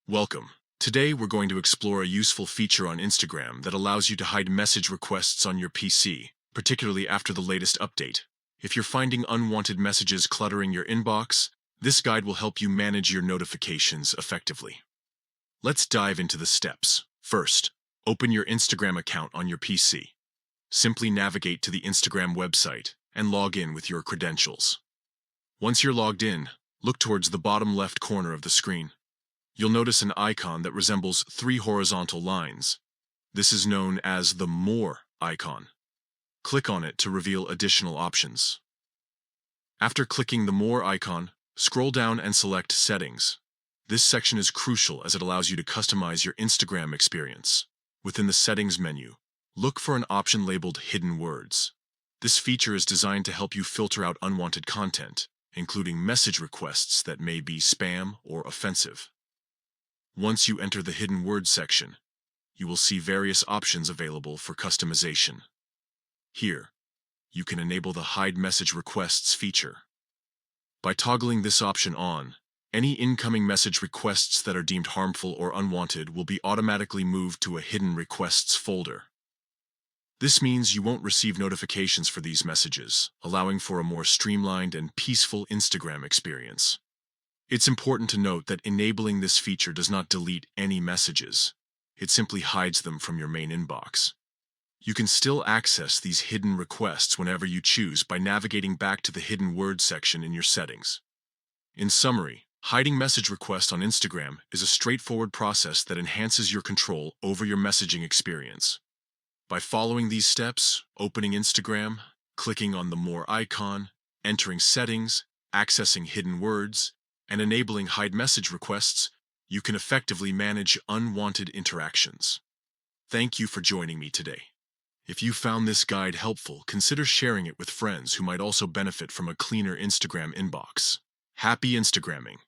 Welcome. Today we're going to explore a useful feature on Instagram that allows you to hide message requests on your PC, particularly after the latest update. If you're finding unwanted messages cluttering your inbox, this guide will help you manage your notifications effectively. Let's dive into the steps. First, open your Instagram account on your PC. Simply navigate to the Instagram website and log in with your credentials. Once you're logged in, look towards the bottom left corner of the screen. You'll notice an icon that resembles three horizontal lines. This is known as the More icon. Click on it to reveal additional options. After clicking the More icon, scroll down and select Settings. This section is crucial as it allows you to customize your Instagram experience. Within the Settings menu, look for an option labeled Hidden Words. This feature is designed to help you filter out unwanted content, including message requests that may be spam or offensive. Once you enter the Hidden Words section, you will see various options available for customization. Here, you can enable the Hide Message Requests feature. By toggling this option on, any incoming message requests that are deemed harmful or unwanted will be automatically moved to a Hidden Requests folder. This means you won't receive notifications for these messages, allowing for a more streamlined and peaceful Instagram experience. It's important to note that enabling this feature does not delete any messages. It simply hides them from your main inbox. You can still access these hidden requests whenever you choose by navigating back to the Hidden Words section in your settings. In summary, hiding message requests on Instagram is a straightforward process that enhances your control over your messaging experience. By following these steps, opening Instagram, clicking on the More icon, entering settings, accessing hidden words, and enabling hide message requests, you can effectively manage unwanted interactions. Thank you for joining me today. If you found this guide helpful, consider sharing it with friends who might also benefit from a cleaner Instagram inbox. Happy Instagramming!